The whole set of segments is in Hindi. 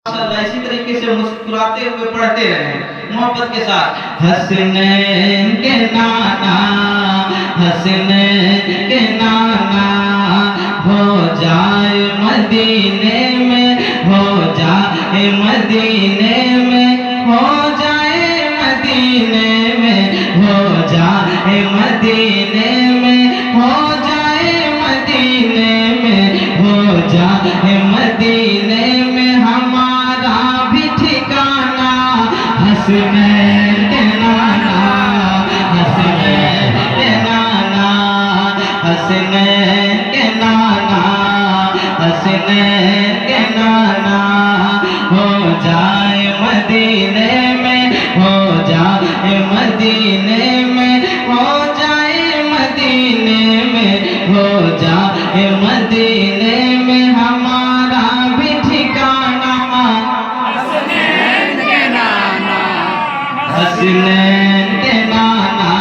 माशाअल्लाह इसी तरीके से मुस्कुराते हुए पढ़ते रहें मोहब्बत के साथ। हसनैन के नाना, हसनैन के नाना, हो जाए मदीने में, हो जाए मदीने में, हो जाए मदीने में, हो जाए मदीने में, हो जाए मदीने में, हो जाए मदीने में हमारा भी ठिकाना। हसनैन के नाना, हसनैन के नाना, हसनैन के नाना, हसनैन के नाना, हो जाए मदीने में, हो जाए मदीने में, हो जाए मदीने में, हो जाए मदीने में हमारा भी ठिकाना। हसनैन के नाना, हसनैन के नाना,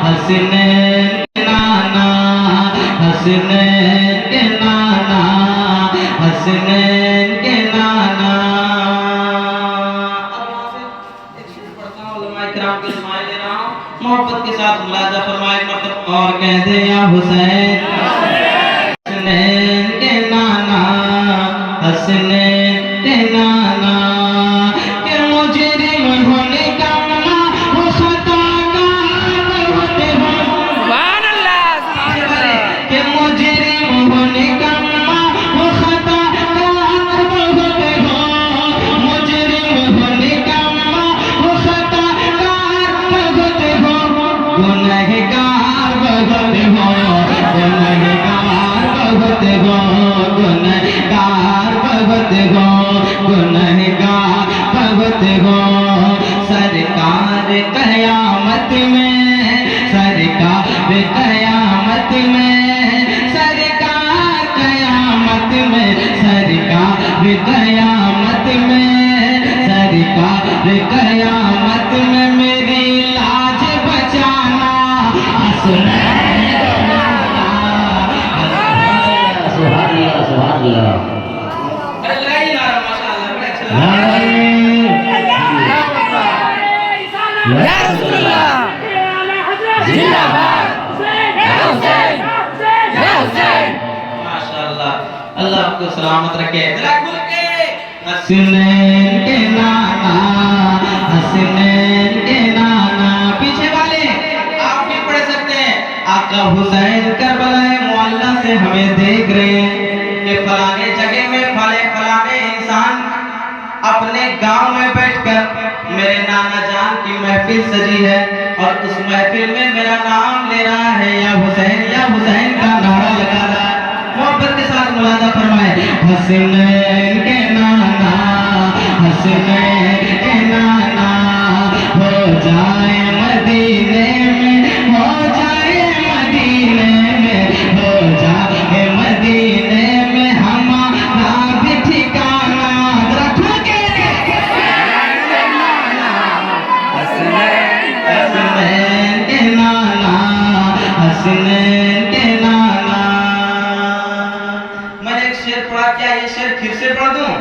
हसनैन के नाना, हसनैन के नाना, हसनैन के नाना। मोहब्बत के साथ मुलाजा फरमाए मतलब और कह दे या हुसैन। हसनैन के नाना, हसनैन के नाना, के मुजरिम होने का ना वो खताकार होते हो। सुभान अल्लाह, सुभान अल्लाह। के मुजरिम होने का ना वो खताकार होते हो। मुजरिम होने का ना वो खताकार होते हो। गुनहगार बहुत हो, गुनहगार बहुत हो, गुनहगार बहुत हो, गुनहगार बहुत हो। सरकार कयामत में, सरकार कयामत में, सरकार कयामत में, सरकार कयामत में, सरकार कयामत में मेरी लाज बचाना। हसनैन के नाना, अल्लाह ही नारा माशाअल्लाह बड़ा अच्छा लगा। या रसूल अल्लाह, जिंदाबाद, या हुसैन, या हुसैन। माशाअल्लाह, अल्लाह आपको सलामत रखे। जरा खुल के हसनैन के नाना, हसनैन के नाना। पीछे वाले आप भी पढ़ सकते हैं। आका हुसैन करबला मुअल्ला से हमें देख रहे हैं कि फलाने जगह में फलाने इंसान अपने गांव में बैठकर मेरे नाना जान की महफिल सजी है और उस महफिल में मेरा नाम ले रहा है, या हुसैन, या हुसैन का नारा लगा रहा है। मोहब्बत के साथ मुलाजा फरमाए। हसनैन के नाना, हसनैन के नाना, हो जाए मदीने में, हो जाए मदीने में, हो जाए मदीने में हमारा भी ठिकाना। जरा खुल के हसनैन के नाना, हसनैन के नाना। मैंने एक शेर पढ़ा, क्या ये शेर फिर से पढ़ दूं?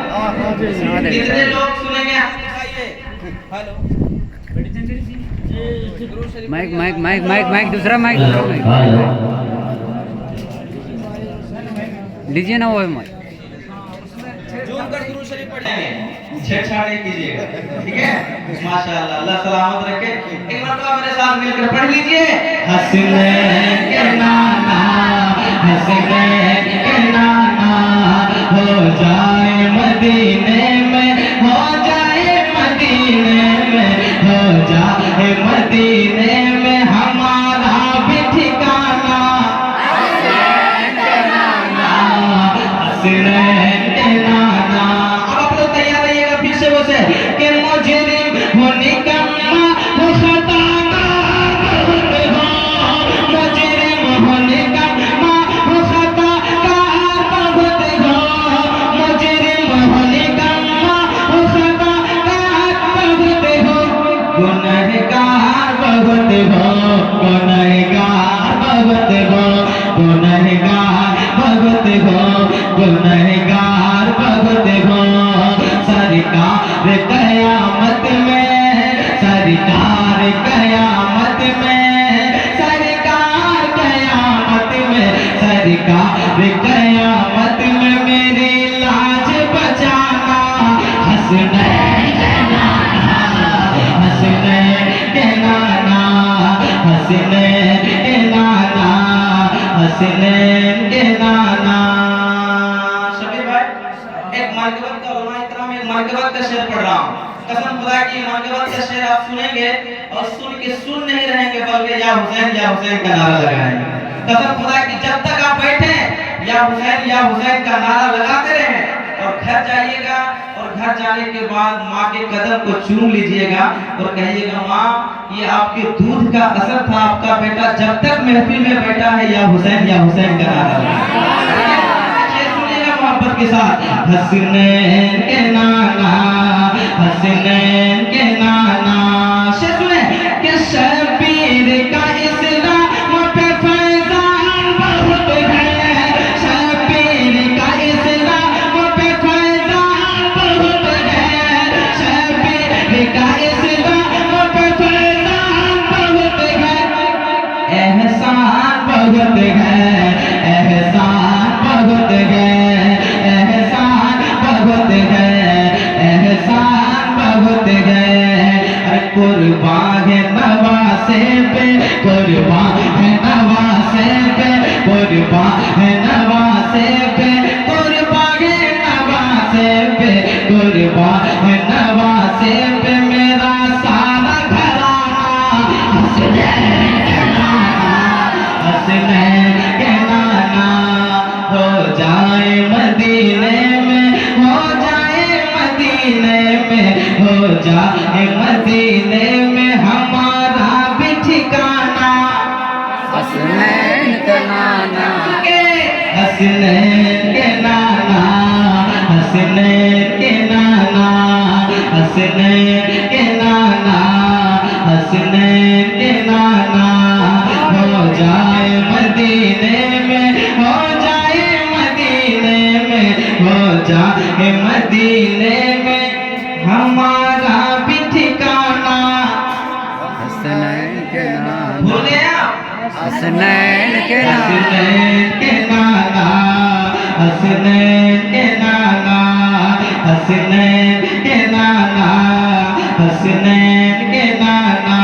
कितने लोग सुनेंगे हाथ उठाइए। Hello, mic mic mic mic mic दूसरा माइक, लीजिए ना वो माइक। जूम कर दुरूद शरीफ पढ़ेंगे, छेड़छाड़ नहीं कीजिएगा, ठीक है? माशाअल्लाह, अल्लाह सलामत रखे। एक मरतबा मेरे साथ मिलकर पढ़ लीजिए। हसनैन के नाना, हसनैन के नाना, हो जाए मदीने में, हो जाए मदीने में, हो जाए मदीने में हमारा भी ठिकाना। हसनैन के नाना, हसनैन के नाना। अब आप लोग तैयार रहिएगा फिर से वो से कि मुजरिम होने का वो खताकार होते हो। मुजरिम होने का वो खताकार होते हो। मुजरिम होने कयामत में, सरकार कयामत में, सरकार कयामत में, सरकार कयामत में मेरी लाज बचाना। हसनैन के नाना, हसनैन के नाना, हसनैन के नाना, हसनैन के नाना। शबीर भाई, एक मरकबत का उलमा इकराम, एक मरकबत का शेर पढ़ रहा हूँ। कसम खुदा की मरकबत का शेर आप सुनेंगे और सुन के सुन नहीं रहेंगे, बल्कि या हुसैन का नारा लगाएंगे। कसम खुदा की जब तक आप बैठे या हुसैन का नारा लगाते रहें और घर जाइएगा, और घर जाने के बाद माँ के कदम को चूम लीजिएगा और कहिएगा, माँ ये आपके दूध का असर था, आपका बेटा जब तक महफिल में बैठा है या हुसैन का नारा लगाएगा। सुनिएगा मोहब्बत के साथ, हसनैन के नाना, हसनैन के नाना। शेर सुने कि शबीर का इस्लाम पे फैजान बहुत है, शबीर का इस्लाम पे फैजान बहुत है, शबीर का इस्लाम पे फैजान बहुत है, एहसान बहुत है, एहसान बहुत है, एहसान बहुत है, एहसान बहुत है। अरे कुर्बान है नवासे पे, कुर्बान है नवासे पे, कुर्बान है नवासे पे, कुर्बान है नवासे पे, कुर्बान है नवासे पे मेरा सारा घराना। हसनैन के नाना, हसनैन के नाना। हो जाए मदीने में, हो जाए मदीने में, हो जाए मदीने में हमारा भी ठिकाना। हसनैन का नाना, हसनैन के नाना, हसनैन के नाना, हसनैन के नाना, हसनैन के नाना। हो जाए मदीने में, हो जाए मदीने में, हो जाए मदीने में हमारा भी ठिकाना। हसनैन के नाना, भूले आप? हसनैन के नाना, हसनैन के नाना, हसनैन के नाना, हसनैन के नाना, हसनैन के नाना,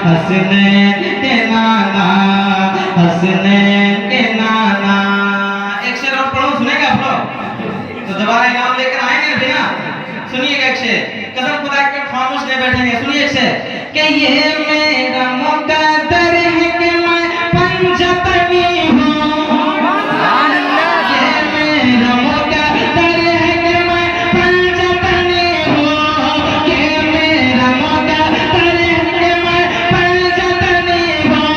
हसनैन के नाना, हसनैन के नाना। एक शेर और पढ़ो, सुनेगा आप लोग तो दोबारा इनाम लेकर आएंगे भैया। सुनिएगा एक शेर, कसम खुदा के खामोश नहीं बैठेंगे। सुनिए एक शेर कि ये मेरा मुकद्दर है कि मैं पंजतनी हूँ, ये मेरा मुकद्दर है कि मैं पंजतनी हूँ, ये मेरा मुकद्दर है कि मैं पंजतनी हूँ,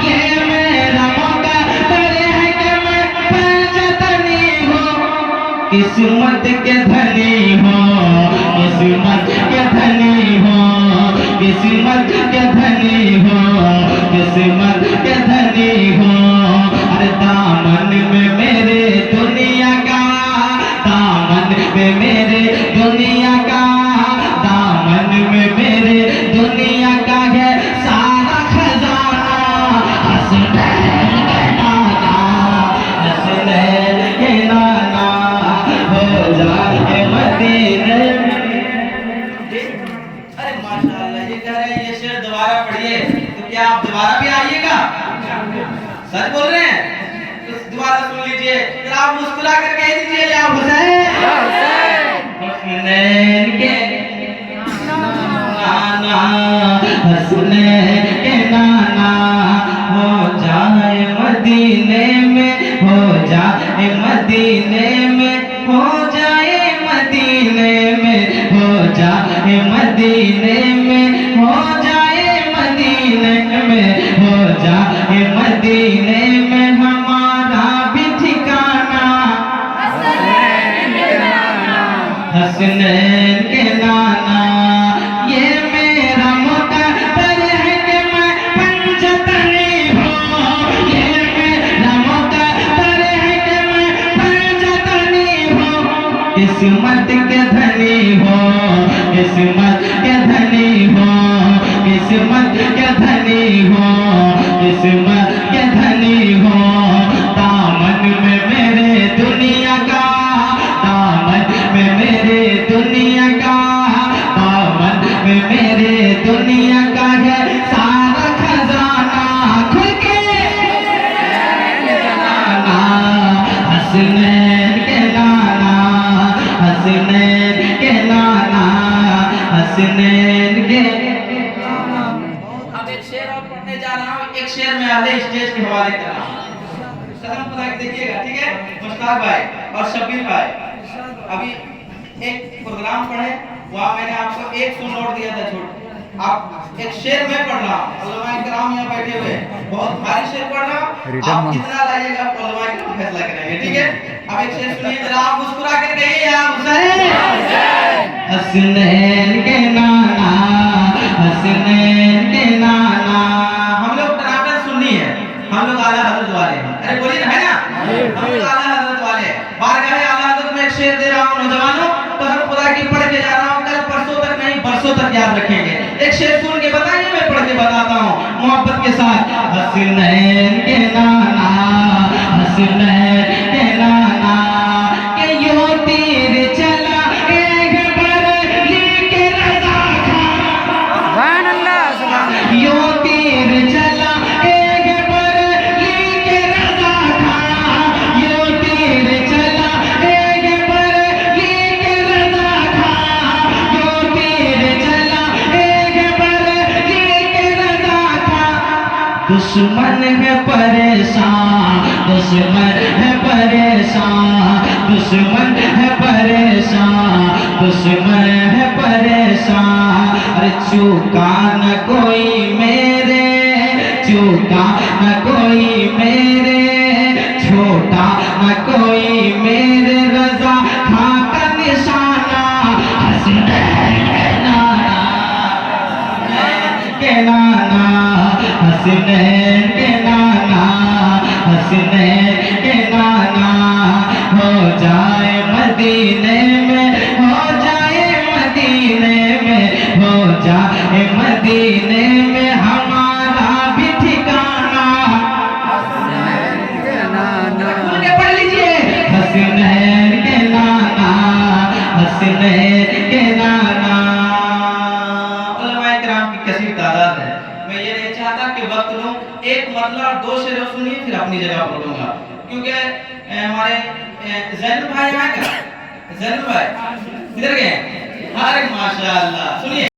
ये मेरा मुकद्दर है कि मैं पंजतनी हूँ। किस्मत के धनी हो, किस्मत के धनी हो, किस्मत के धनी हो, किस्मत के धनी हो। अरे दामन में मेरे दुनिया का, दामन में मेरे दुनिया का, दामन में मेरे दुनिया का है सारा खजाना। हसनैन के नाना, हसनैन के नाना। हो जाए मदीने में। अरे माशाअल्लाह, ये कह रहे हैं ये शेर दोबारा पढ़िए, तो क्या आप दोबारा भी आइएगा? सच बोल रहे हैं? तो दोबारा सुन लीजिए, जरा आप मुस्कुरा कर कह दीजिए, या हुसैन, हसनैन के नाना, हसनैन के नाना। हो जाए मदीने में, हो जाए मदीने में, हो जाए मदीने में, हो जाए मदीने में, हो जाए मदीने में, हो जाए मदीने में हमारा भी ठिकाना। हसनैन के नाना, हसनैन के नाना। ये मेरा मुकद्दर है कि मैं पंजतनी हूँ, ये मेरा मुकद्दर है कि मैं पंजतनी हूँ। किस्मत के धनी हो, किस्मत के धनी हो, किस्मत के धनी हो, किस्मत के धनी हो। दामन में मेरे दुनिया का, दामन में मेरे दुनिया का, दामन में मेरे दुनिया का है सारा खजाना। खुल के नाना, हसनैन के नाना, हसनैन के नाना, हसनैन के। अब एक शेर और पढ़ने जा रहा हूँ, एक शेर में आधे स्टेज के हवाले कर रहा हूँ। कसम खुदा की देखिएगा, ठीक है मुश्ताक भाई और शब्बीर भाई। अभी एक प्रोग्राम पढ़े, वहाँ मैंने आपको 100 नोट दिया था छोड़। आप एक शेर में पढ़ रहा हूँ, उलमा इकराम यहाँ बैठे हुए, बहुत भारी शेर पढ़ रहा हूँ। आप कितना लाइएगा उलमा इकराम फैसला करेंगे, ठीक है। अब एक शेर सुनिए जरा, आप मुस्कुरा कर कहिए या हुसैन। हसनैन के नाना, हसनैन के नाना। हम लोग टनाटन सुननी है, हम लोग आला हजरत वाले हैं। अरे बोलिए ना, है ना, हम लोग आला हजरत वाले। बारगाह आला हजरत में एक शेर दे रहा हूँ नौजवानों, कसम खुदा की पढ़ के जा रहा हूँ, कल परसों तक नहीं बरसों तक याद रखेंगे। एक शेर सुन के बताइए, मैं पढ़ के बताता हूँ मोहब्बत के साथ। हसनैन के नाना, हसनैन के नाना, के यो तीर चला एक बरली के रज़ा खां। सुभान अल्लाह, सुभान अल्लाह। यो तीर चला एक बरली के रज़ा खां, यो तीर चला एक बरली के रज़ा खां, यो तीर चला एक बरली के रज़ा खां। दुश्मन है परेशान, दुश्मन है परेशान, दुश्मन है परेशान, दुश्मन है परेशान। अरे चूका न कोई मेरे, चूका न कोई मेरे, छोटा न कोई मेरे रज़ा खां का निशाना। हसनैन के नाना, के नाना, हसनैन के नाना, हसनैन के नाना। हो जाए मदीने में, हो जाए मदीने में, हो जाए मदीने में हमारा भी ठिकाना। खुल के पढ़ लीजिए, हसनैन के नाना, हसनैन के नाना। उलमाए किराम की कसीर तादाद है, मैं ये नहीं चाहता कि वक्त लूं। एक मतलब और 2 शेर सुनिए, फिर अपनी जगह पढ़ूंगा, क्योंकि हमारे जैनुल भाई यहाँ का, जैनुल भाई इधर गए। अरे माशाअल्लाह, सुनिए।